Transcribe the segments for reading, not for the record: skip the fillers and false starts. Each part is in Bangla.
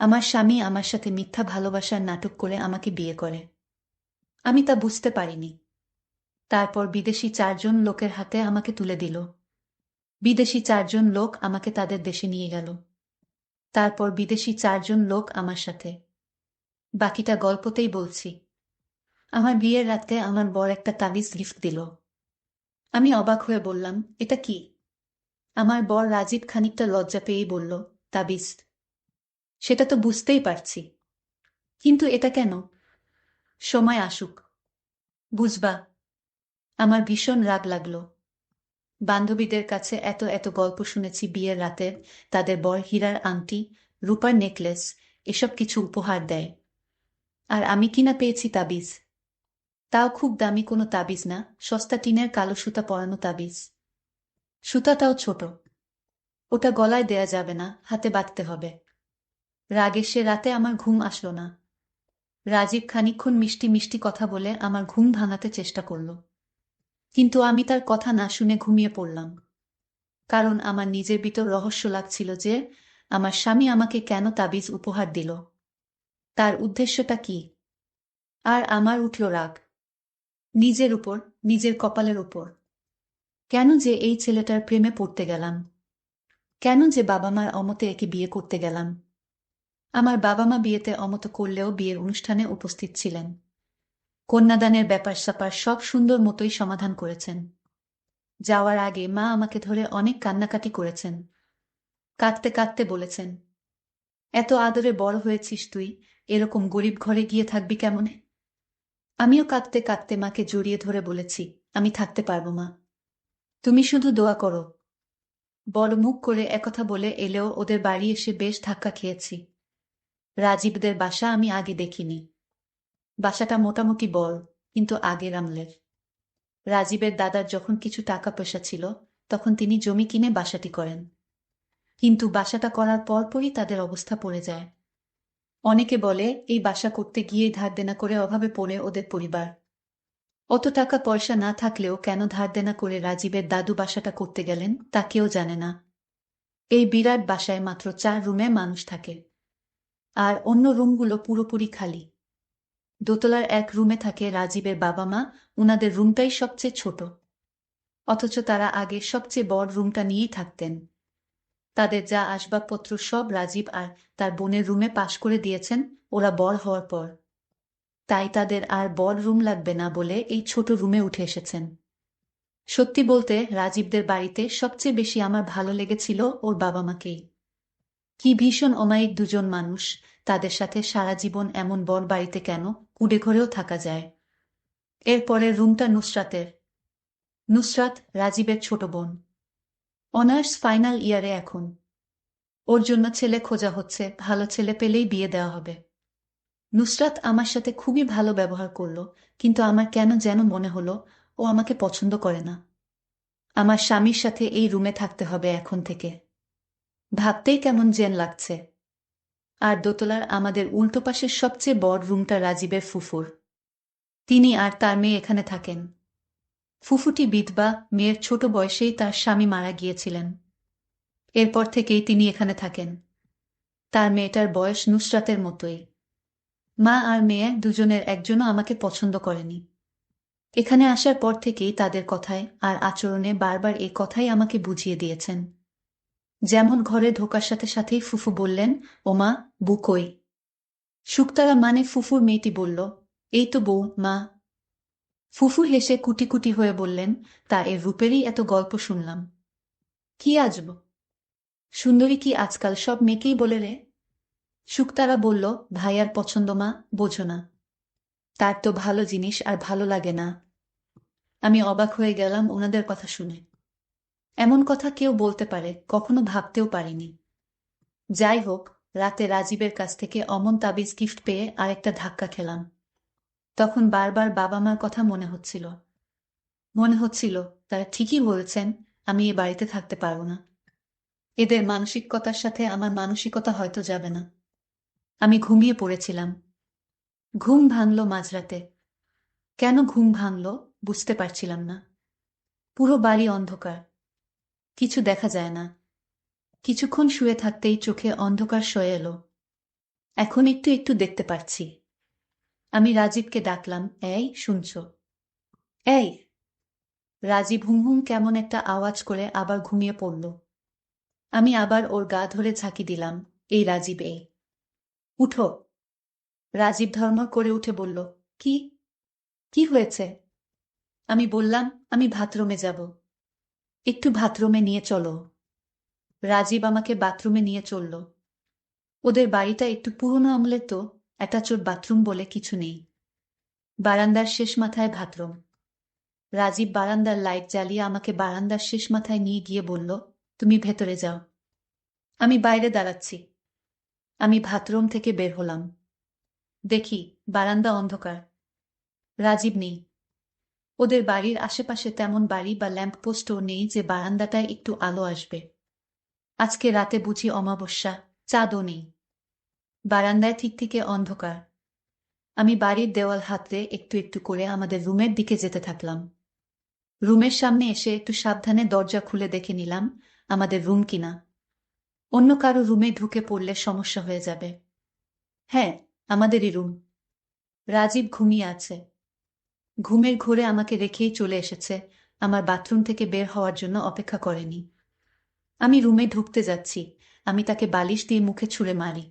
আমার স্বামী আমার সাথে মিথ্যা ভালোবাসার নাটক করে আমাকে বিয়ে করে। আমি তা বুঝতে পারিনি। তারপর বিদেশি 4 জন লোকের হাতে আমাকে তুলে দিল। বিদেশি 4 জন লোক আমাকে তাদের দেশে নিয়ে গেল। তারপর বিদেশি 4 জন লোক আমার সাথে। বাকিটা গল্পতেই বলছি। আমার বিয়ের রাতে আমার বর একটা তাবিজ গিফট দিল। আমি অবাক হয়ে বললাম, এটা কি? আমার বর রাজীব খানিকটা লজ্জা পেয়েই বলল, তাবিজ। সেটা তো বুঝতেই পারছি, কিন্তু এটা কেন? সময় আসুক, বুঝবা। আমার ভীষণ রাগ লাগলো। বান্ধবীদের কাছে এত এত গল্প শুনেছি বিয়ের রাতে তাদের বর হীরার আংটি, রূপার নেকলেস, এসব কিছু উপহার দেয়। আর আমি কিনা পেয়েছি তাবিজ। তাও খুব দামি কোনো তাবিজ না, সস্তা টিনের কালো সুতা পরানো তাবিজ। সুতাটাও ছোট। ওটা গলায় দেয়া যাবে না, হাতে বাঁধতে হবে। রাগে সে রাতে আমার ঘুম আসলো না। রাজীব খানিকক্ষণ মিষ্টি মিষ্টি কথা বলে আমার ঘুম ভাঙাতে চেষ্টা করল, কিন্তু আমি তার কথা না শুনে ঘুমিয়ে পড়লাম। কারণ আমার নিজের ভিতর রহস্য লাগছিল যে আমার স্বামী আমাকে কেন তাবিজ উপহার দিল, তার উদ্দেশ্যটা কি। আর আমার উঠল রাগ। নিজের উপর, নিজের কপালের উপর। কেন যে এই ছেলেটার প্রেমে পড়তে গেলাম? কেন যে বাবা মার অমতে একে বিয়ে করতে গেলাম? আমার বাবা মা বিয়েতে অমত করলেও বিয়ের অনুষ্ঠানে উপস্থিত ছিলেন। কন্যাদানের ব্যাপার স্যাপার সব সুন্দর মতোই সমাধান করেছেন। যাওয়ার আগে মা আমাকে ধরে অনেক কান্নাকাটি করেছেন। কাঁদতে কাঁদতে বলেছেন, এত আদরে বড় হয়েছিস তুই, এরকম গরিব ঘরে গিয়ে থাকবি কেমনে? আমিও কাঁদতে কাঁদতে মাকে জড়িয়ে ধরে বলেছি, আমি থাকতে পারবো মা, তুমি শুধু দোয়া করো। বড় মুখ করে একথা বলে এলেও ওদের বাড়ি এসে বেশ ধাক্কা খেয়েছি। রাজীবদের বাসা আমি আগে দেখিনি। বাসাটা মোটামুটি বড়, কিন্তু আগের আমলের। রাজীবের দাদার যখন কিছু টাকা পয়সা ছিল, তখন তিনি জমি কিনে বাসাটি করেন। কিন্তু বাসাটা করার পরপরই তাদের অবস্থা পড়ে যায়। অনেকে বলে এই বাসা করতে গিয়েই ধার দেনা করে অভাবে পড়ে ওদের পরিবার। অত টাকা পয়সা না থাকলেও কেন ধার দেনা করে রাজীবের দাদু বাসাটা করতে গেলেন তা কেউ জানে না। এই বিরাট বাসায় মাত্র 4 রুমে মানুষ থাকে। আর অন্য রুমগুলো পুরোপুরি খালি। দোতলার এক রুমে থাকে রাজীবের বাবা মা, উনাদের রুমটাই সবচেয়ে ছোট। অথচ তারা আগে সবচেয়ে বড় রুমটা নিয়েই থাকতেন। তাদের যা আসবাবপত্র সব রাজীব আর তার বোনের রুমে পাশ করে দিয়েছেন ওরা বড় হওয়ার পর। তাই তাদের আর বড় রুম লাগবে না বলে এই ছোট রুমে উঠে এসেছেন। সত্যি বলতে রাজীবদের বাড়িতে সবচেয়ে বেশি আমার ভালো লেগেছিল ওর বাবা মাকেই। কি ভীষণ অমায়িক দুজন মানুষ, তাদের সাথে সারা জীবন এমন বড় বাড়িতে কেন কুঁড়ে ঘরেও থাকা যায়। এরপরের রুমটা নুসরাতের। নুসরাত রাজীবের ছোট বোন। অনার্স ফাইনাল ইয়ারে এখন। ওর জন্য ছেলে খোঁজা হচ্ছে, ভালো ছেলে পেলেই বিয়ে দেওয়া হবে। নুসরাত আমার সাথে খুবই ভালো ব্যবহার করলো, কিন্তু আমার কেন যেন মনে হলো ও আমাকে পছন্দ করে না। আমার স্বামীর সাথে এই রুমে থাকতে হবে এখন থেকে। ভাবতেই কেমন জেন লাগছে। আর দোতলার আমাদের উল্টো পাশের সবচেয়ে বড় রুমটা রাজীবের ফুফুর। তিনি আর তার মেয়ে এখানে থাকেন। ফুফুটি বিধবা, মেয়ের ছোট বয়সেই তার স্বামী মারা গিয়েছিলেন। এরপর থেকেই তিনি এখানে থাকেন। তার মেয়েটার বয়স নুসরাতের মতোই। মা আর মেয়ে দুজনের একজনও আমাকে পছন্দ করেনি। এখানে আসার পর থেকেই তাদের কথায় আর আচরণে বারবার এই কথাই আমাকে বুঝিয়ে দিয়েছেন। যেমন ঘরে ঢোকার সাথে সাথেই ফুফু বললেন, ওমা, বউ কই? শুকতারা মানে ফুফুর মেয়েটি বলল, এই তো বউ, মা। ফুফু হেসে কুটি কুটি হয়ে বললেন, তা এর রূপেরই এত গল্প শুনলাম। কি আজব সুন্দরী কি আজকাল সব মেয়েকেই বলে রে? শুকতারা বলল, ভাইয়ার পছন্দ মা, বোঝো না। তার তো ভালো জিনিস আর ভালো লাগে না। আমি অবাক হয়ে গেলাম ওনাদের কথা শুনে। এমন কথা কেউ বলতে পারে কখনো ভাবতেও পারিনি। যাই হোক, রাতে রাজীবের কাছ থেকে অমন তাবিজ গিফট পেয়ে আরেকটা ধাক্কা খেলাম। তখন বারবার বাবা মার কথা মনে হচ্ছিল। মনে হচ্ছিল তারা ঠিকই বলেছেন, আমি এ বাড়িতে থাকতে পারবো না। এদের মানসিকতার সাথে আমার মানসিকতা হয়তো যাবে না। আমি ঘুমিয়ে পড়েছিলাম। ঘুম ভাঙল মাঝরাতে। কেন ঘুম ভাঙল বুঝতে পারছিলাম না। পুরো বাড়ি অন্ধকার। কিছু দেখা যায় না। কিছুক্ষণ শুয়ে থাকতেই চোখে অন্ধকার সয়ে এলো। এখন একটু একটু দেখতে পাচ্ছি। আমি রাজীবকে ডাকলাম, এই শুনছ? এই! রাজীব হুম হুম কেমন একটা আওয়াজ করে আবার ঘুমিয়ে পড়ল। আমি আবার ওর গা ধরে ঝাঁকি দিলাম, এই রাজীব এই! উঠো! রাজীব ধর্মর করে উঠে বলল, কি? কি হয়েছে? আমি বললাম, আমি বাথরুমে যাব। একটু বাথরুমে নিয়ে চলো। রাজীব আমাকে বাথরুমে নিয়ে চলল। ওদের বাড়িটা একটু পুরনো আমলের তো, অ্যাটাচড বাথরুম বলে কিছু নেই। বারান্দার শেষ মাথায় বাথরুম। রাজীব বারান্দার লাইট জ্বালিয়ে আমাকে বারান্দার শেষ মাথায় নিয়ে গিয়ে বলল, তুমি ভেতরে যাও। আমি বাইরে দাঁড়াচ্ছি। আমি বাথরুম থেকে বের হলাম। দেখি বারান্দা অন্ধকার। রাজীব নেই। ওদের বাড়ির আশেপাশে তেমন বাড়ি বা ল্যাম্পপোস্টও নেই যে বারান্দাটায় একটু আলো আসবে। আজকে রাতে বুঝি অমাবস্যা, চাঁদও নেই। বারান্দায় ঠিকঠিকে অন্ধকার। আমি বাড়ির দেওয়াল হাতড়ে একটু একটু করে আমাদের রুমের দিকে যেতে থাকলাম। রুমের সামনে এসে একটু সাবধানে দরজা খুলে দেখে নিলাম আমাদের রুম কিনা। অন্য কারো রুমে ঢুকে পড়লে সমস্যা হয়ে যাবে। হ্যাঁ, আমাদেরই রুম। রাজীব ঘুমিয়ে আছে। ঘুমের ঘোরে আমাকে রেখেই চলে এসেছে, আমার বাথরুম থেকে বের হওয়ার জন্য অপেক্ষা করেনি। আমি রুমে ঢুকতে যাচ্ছি, আমি তাকে বালিশ দিয়ে মুখে ছুঁড়ে মারি।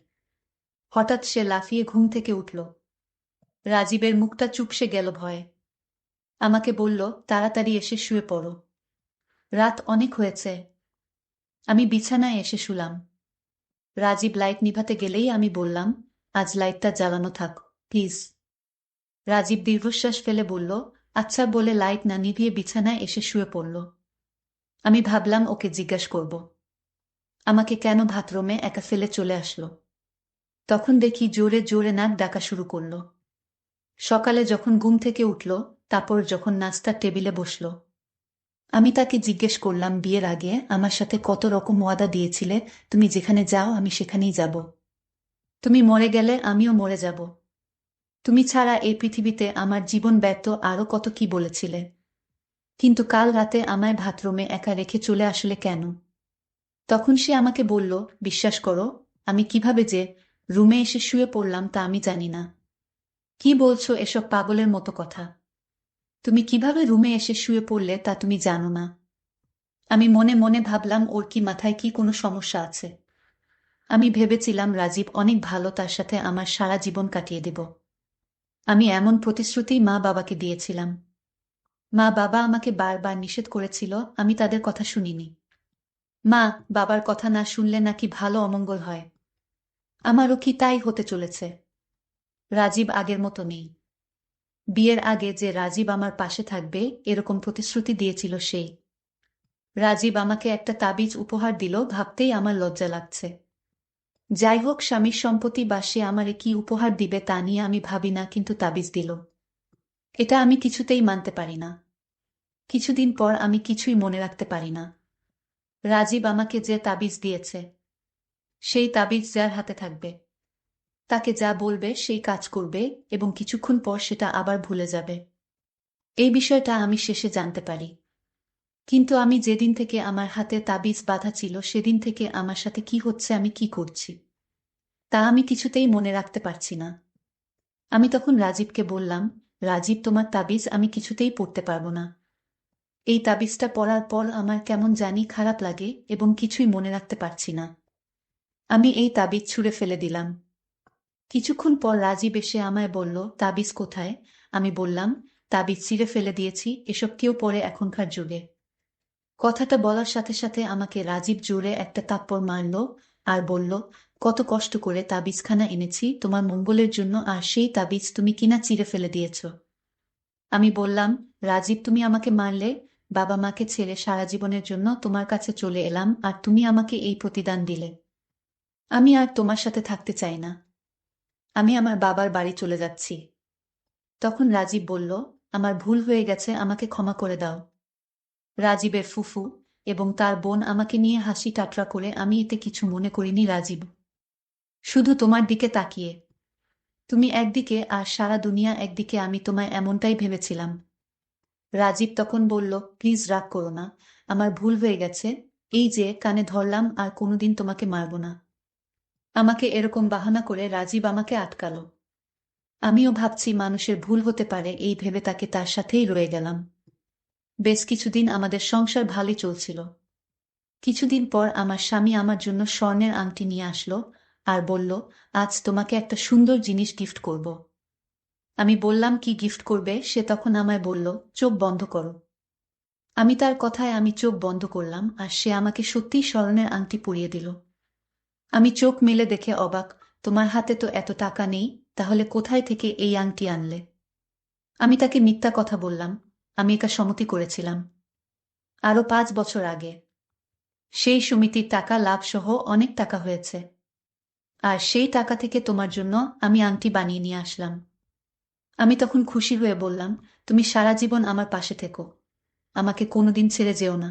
হঠাৎ সে লাফিয়ে ঘুম থেকে উঠল। রাজীবের মুখটা চুপসে গেল ভয়ে। আমাকে বলল, তাড়াতাড়ি এসে শুয়ে পড়ো। রাত অনেক হয়েছে। আমি বিছানায় এসে শুলাম। রাজীব লাইট নিভাতে গেলেই আমি বললাম, আজ লাইটটা জ্বালানো থাক, প্লিজ। রাজীব দীর্ঘশ্বাস ফেলে বলল, আচ্ছা বলে লাইট না নিভিয়ে বিছানায় এসে শুয়ে পড়ল। আমি ভাবলাম ওকে জিজ্ঞেস করব আমাকে কেন বাথরুমে একা ফেলে চলে আসলো। তখন দেখি জোরে জোরে নাক ডাকা শুরু করল। সকালে যখন ঘুম থেকে উঠল, তারপর যখন নাস্তার টেবিলে বসল, আমি তাকে জিজ্ঞেস করলাম, বিয়ের আগে আমার সাথে কত রকম ওয়াদা দিয়েছিলে, তুমি যেখানে যাও আমি সেখানেই যাব। তুমি মরে গেলে আমিও মরে যাব। তুমি ছাড়া এই পৃথিবীতে আমার জীবন ব্যর্থ, আরও কত কি বলেছিলে। কিন্তু কাল রাতে আমায় বাথরুমে একা রেখে চলে আসলে কেন? তখন সে আমাকে বলল, বিশ্বাস করো, আমি কিভাবে যে রুমে এসে শুয়ে পড়লাম তা আমি জানি না। কি বলছো এসব পাগলের মতো কথা? তুমি কিভাবে রুমে এসে শুয়ে পড়লে তা তুমি জানো না? আমি মনে মনে ভাবলাম, ওর কি মাথায় কি কোনো সমস্যা আছে? আমি ভেবেছিলাম রাজীব অনেক ভালো, তার সাথে আমার সারা জীবন কাটিয়ে দেব। আমি এমন প্রতিশ্রুতি মা বাবাকে দিয়েছিলাম। মা বাবা আমাকে বারবার নিষেধ করেছিল, আমি তাদের কথা শুনিনি। মা বাবার কথা না শুনলে নাকি ভালো অমঙ্গল হয়। আমারও কি তাই হতে চলেছে? রাজীব আগের মতো নেই। বিয়ের আগে যে রাজীব আমার পাশে থাকবে এরকম প্রতিশ্রুতি দিয়েছিল সেই রাজীব আমাকে একটা তাবিজ উপহার দিল, ভাবতেই আমার লজ্জা লাগছে। যাই হোক, স্বামীর সম্পত্তি বা সে আমারে কি উপহার দিবে তা নিয়ে আমি ভাবি না, কিন্তু তাবিজ দিল, এটা আমি কিছুতেই মানতে পারি না। কিছুদিন পর আমি কিছুই মনে রাখতে পারি না। রাজীব আমাকে যে তাবিজ দিয়েছে, সেই তাবিজ যার হাতে থাকবে তাকে যা বলবে সেই কাজ করবে, এবং কিছুক্ষণ পর সেটা আবার ভুলে যাবে। এই বিষয়টা আমি শেষে জানতে পারি। কিন্তু আমি যেদিন থেকে আমার হাতে তাবিজ বাঁধা ছিল সেদিন থেকে আমার সাথে কি হচ্ছে, আমি কি করছি, তা আমি কিছুতেই মনে রাখতে পারছি না। আমি তখন রাজীবকে বললাম, রাজীব তোমার তাবিজ আমি কিছুতেই পড়তে পারবো না। এই তাবিজটা পড়ার পর আমার কেমন জানি খারাপ লাগে এবং কিছুই মনে রাখতে পারছি না। আমি এই তাবিজ ছুঁড়ে ফেলে দিলাম। কিছুক্ষণ পর রাজীব এসে আমায় বলল, তাবিজ কোথায়? আমি বললাম, তাবিজ ছিঁড়ে ফেলে দিয়েছি, এসব কেউ পড়ে এখনকার যুগে? কথাটা বলার সাথে সাথে আমাকে রাজীব জোরে একটা থাপ্পড় মারল আর বলল, কত কষ্ট করে তাবিজখানা এনেছি তোমার মঙ্গলের জন্য, আর সেই তাবিজ তুমি কিনা চিড়ে ফেলে দিয়েছ। আমি বললাম, রাজীব তুমি আমাকে মারলে, বাবা মাকে ছেড়ে সারা জীবনের জন্য তোমার কাছে চলে এলাম, আর তুমি আমাকে এই প্রতিদান দিলে। আমি আর তোমার সাথে থাকতে চাই না। আমি আমার বাবার বাড়ি চলে যাচ্ছি। তখন রাজীব বলল, আমার ভুল হয়ে গেছে, আমাকে ক্ষমা করে দাও। রাজীবের ফুফু এবং তার বোন আমাকে নিয়ে হাসি ঠাট্টা করে, আমি এতে কিছু মনে করিনি। রাজীব শুধু তোমার দিকে তাকিয়ে, তুমি একদিকে আর সারা দুনিয়া একদিকে, আমি তোমায় এমনটাই ভেবেছিলাম। রাজীব তখন বলল, প্লিজ রাগ করো না, আমার ভুল হয়ে গেছে, এই যে কানে ধরলাম, আর কোনোদিন তোমাকে মারব না। আমাকে এরকম বাহানা করে রাজীব আমাকে আটকালো। আমিও ভাবছি মানুষের ভুল হতে পারে, এই ভেবে তাকে তার সাথেই রয়ে গেলাম। বেশ কিছুদিন আমাদের সংসার ভালোই চলছিল। কিছুদিন পর আমার স্বামী আমার জন্য স্বর্ণের আংটি নিয়ে আসলো আর বলল, আজ তোমাকে একটা সুন্দর জিনিস গিফট করব। আমি বললাম, কি গিফট করবে? সে তখন আমায় বলল, চোখ বন্ধ করো। আমি চোখ বন্ধ করলাম আর সে আমাকে সত্যিই স্বর্ণের আংটি পরিয়ে দিল। আমি চোখ মেলে দেখে অবাক। তোমার হাতে তো এত টাকা নেই, তাহলে কোথায় থেকে এই আংটি আনলে? আমি তাকে মিথ্যা কথা বললাম। আমি একা সম্মতি করেছিলাম আরো 5 বছর আগে। সেই সমিতির টাকা লাভ সহ অনেক টাকা হয়েছে, আর সেই টাকা থেকে তোমার জন্য আমি আংটি বানিয়ে নিয়ে আসলাম। আমি তখন খুশি হয়ে বললাম, তুমি সারা জীবন আমার পাশে থেকো, আমাকে কোনোদিন ছেড়ে যেও না।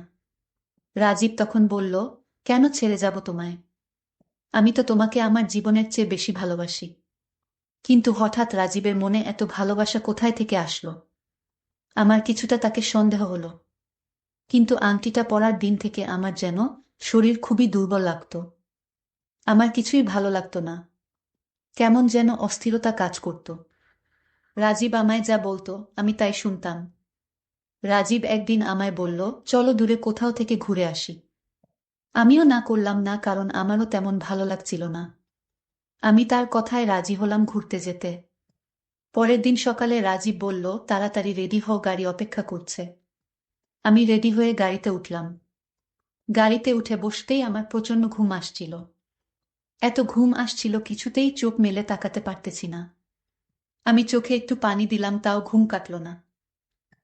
রাজীব তখন বলল, কেন ছেড়ে যাব তোমায়? আমি তো তোমাকে আমার জীবনের চেয়ে বেশি ভালোবাসি। কিন্তু হঠাৎ রাজীবের মনে এত ভালোবাসা কোথায় থেকে আসলো? আমার কিছুটা তাকে সন্দেহ হলো। কিন্তু আংটিটা পরার দিন থেকে আমার যেন শরীর খুবই দুর্বল লাগত। আমার কিছুই ভালো লাগতো না, কেমন যেন অস্থিরতা কাজ করত। রাজীব আমায় যা বলতো আমি তাই শুনতাম। রাজীব একদিন আমায় বলল, চলো দূরে কোথাও থেকে ঘুরে আসি। আমিও না করলাম না, কারণ আমারও তেমন ভালো লাগছিল না। আমি তার কথায় রাজি হলাম ঘুরতে যেতে। পরের দিন সকালে রাজীব বলল, তাড়াতাড়ি রেডি হও, গাড়ি অপেক্ষা করছে। আমি রেডি হয়ে গাড়িতে উঠলাম। গাড়িতে উঠে বসতেই আমার প্রচণ্ড ঘুম আসছিল। এত ঘুম আসছিল কিছুতেই চোখ মেলে তাকাতে পারতেছি না। আমি চোখে একটু পানি দিলাম, তাও ঘুম কাটল না।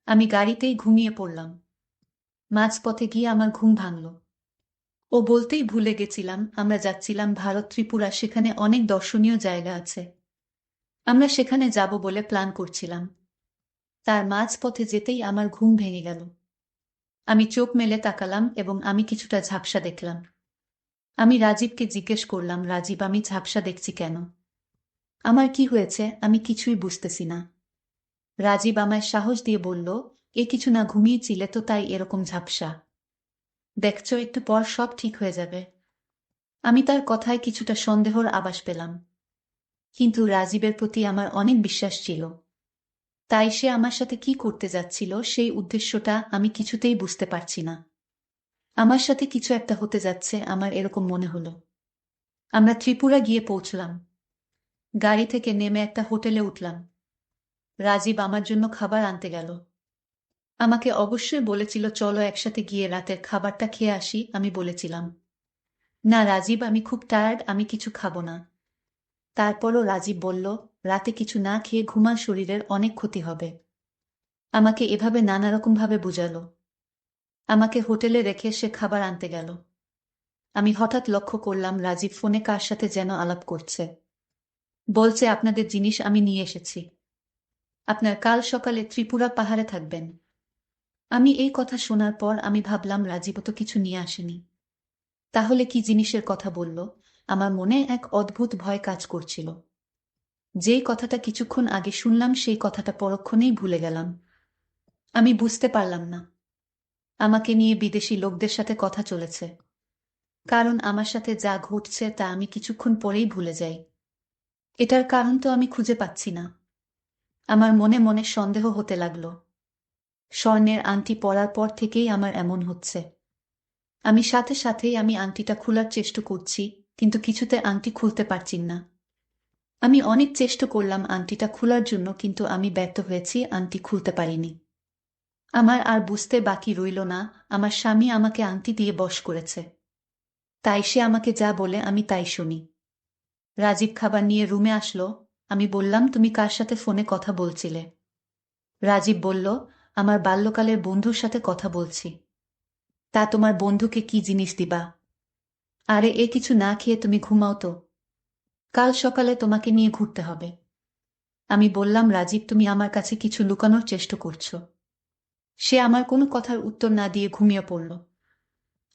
আমি গাড়িতেই ঘুমিয়ে পড়লাম। মাঝপথে গিয়ে আমার ঘুম ভাঙল। ও বলতেই ভুলে গেছিলাম আমরা যাচ্ছিলাম ভারত ত্রিপুরা, সেখানে অনেক দর্শনীয় জায়গা আছে। আমরা সেখানে যাব বলে প্ল্যান করছিলাম। তার মাঝপথে যেতেই আমার ঘুম ভেঙে গেল। আমি চোখ মেলে তাকালাম এবং আমি কিছুটা ঝাপসা দেখলাম। আমি রাজীবকে জিজ্ঞেস করলাম, রাজীব, আমি ঝাপসা দেখছি কেন? আমার কি হয়েছে? আমি কিছুই বুঝতেছি না। রাজীব আমায় সাহস দিয়ে বলল, এ কিছু না, ঘুমিয়েছিলে তো তাই এরকম ঝাপসা। দেখছো, একটু পর সব ঠিক হয়ে যাবে। আমি তার কথায় কিছুটা সন্দেহর আভাস পেলাম, কিন্তু রাজীবের প্রতি আমার অনেক বিশ্বাস ছিল। তাই সে আমার সাথে কি করতে যাচ্ছিল সেই উদ্দেশ্যটা আমি কিছুতেই বুঝতে পারছি না। আমার সাথে কিছু একটা হতে যাচ্ছে, আমার এরকম মনে হলো। আমরা ত্রিপুরা গিয়ে পৌঁছলাম। গাড়ি থেকে নেমে একটা হোটেলে উঠলাম। রাজীব আমার জন্য খাবার আনতে গেল। আমাকে অবশ্যই বলেছিল, চলো একসাথে গিয়ে রাতের খাবারটা খেয়ে আসি। আমি বলেছিলাম, না রাজীব, আমি খুব টায়ার্ড, আমি কিছু খাবো না। তারপরও রাজীব বলল, রাতে কিছু না খেয়ে ঘুমান, শরীরের অনেক ক্ষতি হবে। আমাকে এভাবে নানা রকম ভাবে বুঝালো। আমাকে হোটেলে রেখে সে খাবার আনতে গেল। আমি হঠাৎ লক্ষ্য করলাম রাজীব ফোনে কার সাথে যেন আলাপ করছে। বলছে, আপনাদের জিনিস আমি নিয়ে এসেছি, আপনার কাল সকালে ত্রিপুরা পাহাড়ে থাকবেন। আমি এই কথা শোনার পর আমি ভাবলাম, রাজীব তো কিছু নিয়ে আসেনি, তাহলে কি জিনিসের কথা বলল? আমার মনে এক অদ্ভুত ভয় কাজ করছিল। যেই কথাটা কিছুক্ষণ আগে শুনলাম সেই কথাটা পরক্ষণেই ভুলে গেলাম। আমি বুঝতে পারলাম না আমাকে নিয়ে বিদেশি লোকদের সাথে কথা চলেছে, কারণ আমার সাথে যা ঘটছে তা আমি কিছুক্ষণ পরেই ভুলে যাই। এটার কারণ তো আমি খুঁজে পাচ্ছি না। আমার মনে মনে সন্দেহ হতে লাগলো। স্বর্ণের আংটি পরার পর থেকেই আমার এমন হচ্ছে। আমি আংটিটা খোলার চেষ্টা করছি, কিন্তু কিছুতে আংটি খুলতে পারছি না। আমি অনেক চেষ্টা করলাম আংটিটা খোলার জন্য, কিন্তু আমি ব্যর্থ হয়েছি, আংটি খুলতে পারিনি। আমার আর বুঝতে বাকি রইল না, আমার স্বামী আমাকে আংটি দিয়ে বশ করেছে। তাই সে আমাকে যা বলে আমি তাই শুনি। রাজীব খাবার নিয়ে রুমে আসলো। আমি বললাম, তুমি কার সাথে ফোনে কথা বলছিলে? রাজীব বলল, আমার বাল্যকালের বন্ধুর সাথে কথা বলছি। তা তোমার বন্ধুকে কি জিনিস দিবা? আরে এ কিছু না খেয়ে তুমি ঘুমাও তো, কাল সকালে তোমাকে নিয়ে ঘুরতে হবে। আমি বললাম, রাজীব, তুমি আমার কাছে কিছু লুকানোর চেষ্টা করছো। সে আমার কোনো কথার উত্তর না দিয়ে ঘুমিয়ে পড়ল।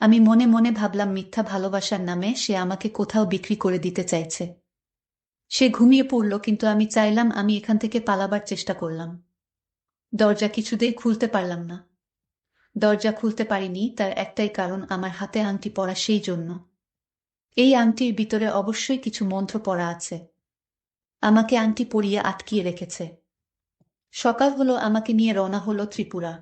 আমি মনে মনে ভাবলাম, মিথ্যা ভালোবাসার নামে সে আমাকে কোথাও বিক্রি করে দিতে চাইছে। সে ঘুমিয়ে পড়ল, কিন্তু আমি চাইলাম, আমি এখান থেকে পালাবার চেষ্টা করলাম। দরজা কিছুতেই খুলতে পারলাম না। দরজা খুলতে পারিনি তার একটাই কারণ, আমার হাতে আংটি পরা, সেই জন্য। এই আংটির ভিতরে অবশ্যই কিছু মন্ত্র পড়া আছে। আমাকে আংটি পরিয়ে আটকিয়ে রেখেছে। সকাল হলো, আমাকে নিয়ে রওনা হলো ত্রিপুরা।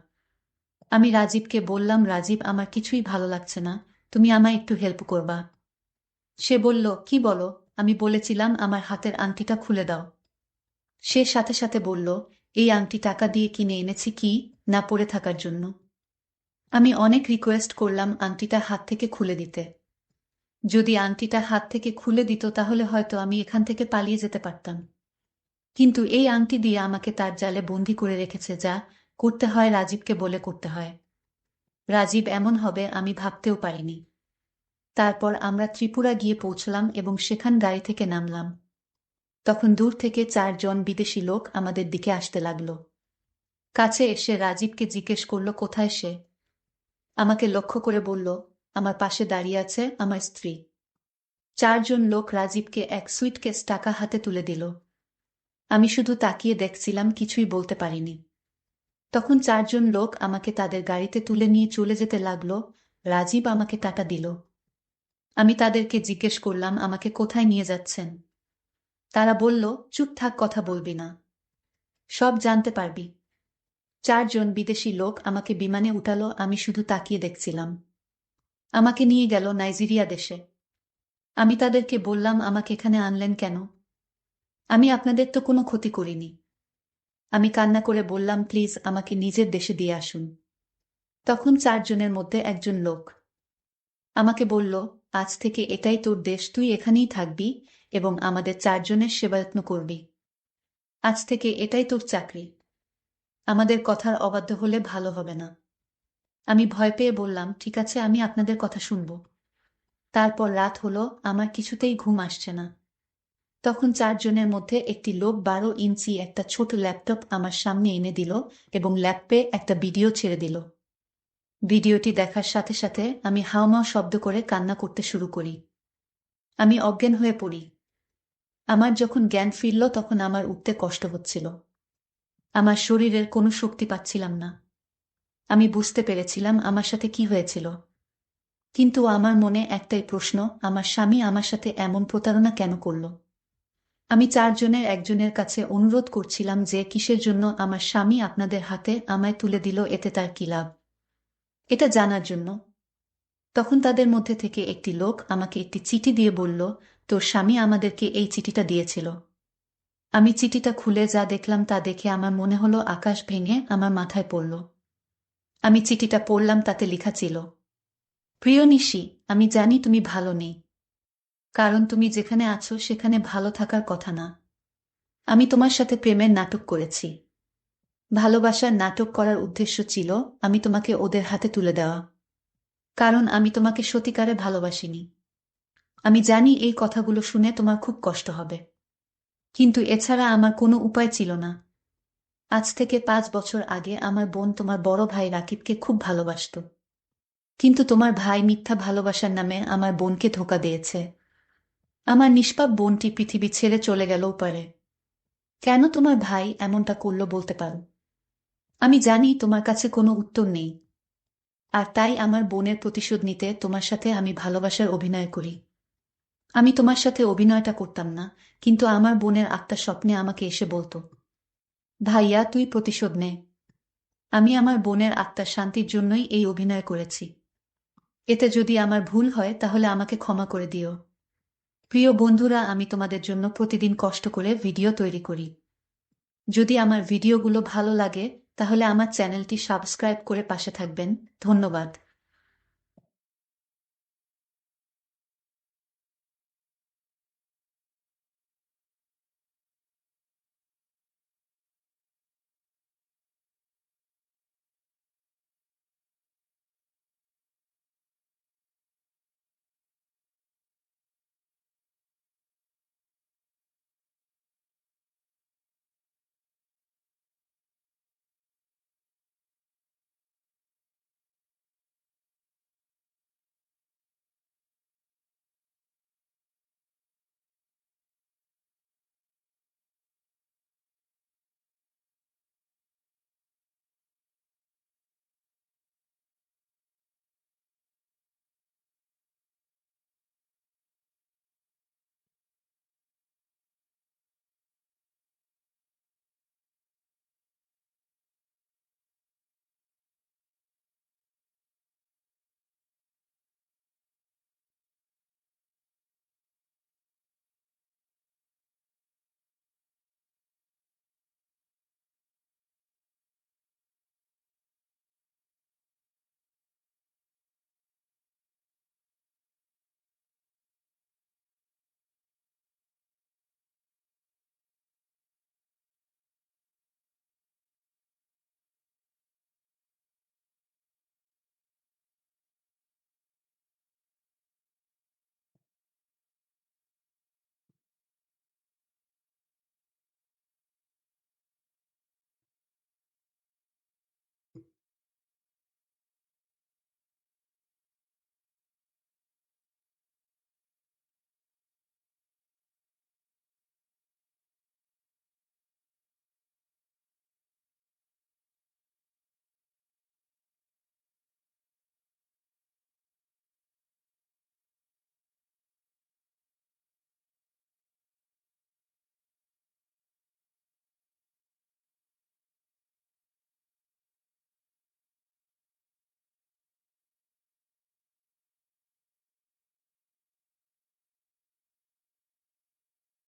আমি রাজীবকে বললাম, রাজীব, আমার কিছুই ভালো লাগছে না, তুমি আমায় একটু হেল্প করবা? সে বলল, কি বলো? আমি বলেছিলাম আমার হাতের আংটিটা খুলে দাও। সে সাথে সাথে বলল, এই আংটি টাকা দিয়ে কিনে এনেছি, কি না পড়ে থাকার জন্য। আমি অনেক রিকোয়েস্ট করলাম আংটিটা হাত থেকে খুলে দিতে। যদি আংটিটা হাত থেকে খুলে দিত তাহলে হয়তো আমি এখান থেকে পালিয়ে যেতে পারতাম। কিন্তু এই আংটি দিয়ে আমাকে তার জালে বন্দি করে রেখেছে। যা করতে হয় রাজীবকে বলে করতে হয়। রাজীব এমন হবে আমি ভাবতেও পারিনি। তারপর আমরা ত্রিপুরা গিয়ে পৌঁছলাম এবং সেখান গাড়ি থেকে নামলাম। তখন দূর থেকে 4 জন বিদেশি লোক আমাদের দিকে আসতে লাগল। কাছে এসে রাজীবকে জিজ্ঞেস করল কোথায় সে। আমাকে লক্ষ্য করে বলল, আমার পাশে দাঁড়িয়ে আছে আমার স্ত্রী। 4 জন লোক রাজীবকে এক সুইটকেস টাকা হাতে তুলে দিল। আমি শুধু তাকিয়ে দেখছিলাম, কিছুই বলতে পারিনি। তখন 4 জন লোক আমাকে তাদের গাড়িতে তুলে নিয়ে চলে যেতে লাগলো। রাজীব আমাকে টাকা দিল। আমি তাদেরকে জিজ্ঞেস করলাম আমাকে কোথায় নিয়ে যাচ্ছেন। তারা বলল, চুপ থাক, কথা বলবি না, সব জানতে পারবি। 4 জন বিদেশি লোক আমাকে বিমানে উঠালো। আমি শুধু তাকিয়ে দেখছিলাম। আমাকে নিয়ে গেল নাইজেরিয়া দেশে। আমি তাদেরকে বললাম, আমাকে এখানে আনলেন কেন? আমি আপনাদের তো কোনো ক্ষতি করিনি। আমি কান্না করে বললাম, প্লিজ আমাকে নিজের দেশে দিয়ে আসুন। তখন 4 জনের মধ্যে একজন লোক আমাকে বলল, আজ থেকে এটাই তোর দেশ, তুই এখানেই থাকবি এবং আমাদের 4 জনের সেবাযত্ন করবি। আজ থেকে এটাই তোর চাকরি। আমাদের কথার অবাধ্য হলে ভালো হবে না। আমি ভয় পেয়ে বললাম, ঠিক আছে, আমি আপনাদের কথা শুনব। তারপর রাত হলো, আমার কিছুতেই ঘুম আসছে না। তখন 4 জনের মধ্যে একটি লোক 12 ইঞ্চি একটা ছোট ল্যাপটপ আমার সামনে এনে দিল এবং ল্যাপে একটা ভিডিও ছেড়ে দিল। ভিডিওটি দেখার সাথে সাথে আমি হাউমাউ শব্দ করে কান্না করতে শুরু করি। আমি অজ্ঞান হয়ে পড়ি। আমার যখন জ্ঞান ফিরল তখন আমার উঠতে কষ্ট হচ্ছিল। আমার শরীরের কোনো শক্তি পাচ্ছিলাম না। আমি বুঝতে পেরেছিলাম আমার সাথে কি হয়েছিল। কিন্তু আমার মনে একটাই প্রশ্ন, আমার স্বামী আমার সাথে এমন প্রতারণা কেন করল? আমি 4 জনের একজনের কাছে অনুরোধ করছিলাম যে কিসের জন্য আমার স্বামী আপনাদের হাতে আমায় তুলে দিল, এতে তার কি লাভ, এটা জানার জন্য। তখন তাদের মধ্যে থেকে একটি লোক আমাকে একটি চিঠি দিয়ে বলল, তোর স্বামী আমাদেরকে এই চিঠিটা দিয়েছিল। আমি চিঠিটা খুলে যা দেখলাম তা দেখে আমার মনে হলো আকাশ ভেঙে আমার মাথায় পড়ল। আমি চিঠিটা পড়লাম, তাতে লেখা ছিল, প্রিয় নিশি, আমি জানি তুমি ভালো নেই, কারণ তুমি যেখানে আছো সেখানে ভালো থাকার কথা না। আমি তোমার সাথে প্রেমের নাটক করেছি। ভালোবাসার নাটক করার উদ্দেশ্য ছিল আমি তোমাকে ওদের হাতে তুলে দেওয়া, কারণ আমি তোমাকে সত্যিকারে ভালোবাসিনি। আমি জানি এই কথাগুলো শুনে তোমার খুব কষ্ট হবে, কিন্তু এছাড়া আমার কোনো উপায় ছিল না। আজ থেকে 5 বছর আগে আমার বোন তোমার বড় ভাই রাকিবকে খুব ভালোবাসত, কিন্তু তোমার ভাই মিথ্যা ভালোবাসার নামে আমার বোনকে ধোঁকা দিয়েছে। আমার নিষ্পাপ বোনটি পৃথিবী ছেড়ে চলে গেল পারে। কেন তোমার ভাই এমনটা করলো বলতে পারো? আমি জানি তোমার কাছে কোনো উত্তর নেই, আর তাই আমার বোনের প্রতিশোধ নিতে তোমার সাথে আমি ভালোবাসার অভিনয় করি। আমি তোমার সাথে অভিনয়টা করতাম না, কিন্তু আমার বোনের আত্মা স্বপ্নে আমাকে এসে বলতো, ভাইয়া তুই প্রতিশোধ নে। আমি আমার বোনের আত্মার শান্তির জন্যই এই অভিনয় করেছি। এতে যদি আমার ভুল হয় তাহলে আমাকে ক্ষমা করে দিও। প্রিয় বন্ধুরা, আমি তোমাদের জন্য প্রতিদিন কষ্ট করে ভিডিও তৈরি করি। যদি আমার ভিডিওগুলো ভালো লাগে তাহলে আমার চ্যানেলটি সাবস্ক্রাইব করে পাশে থাকবেন। ধন্যবাদ।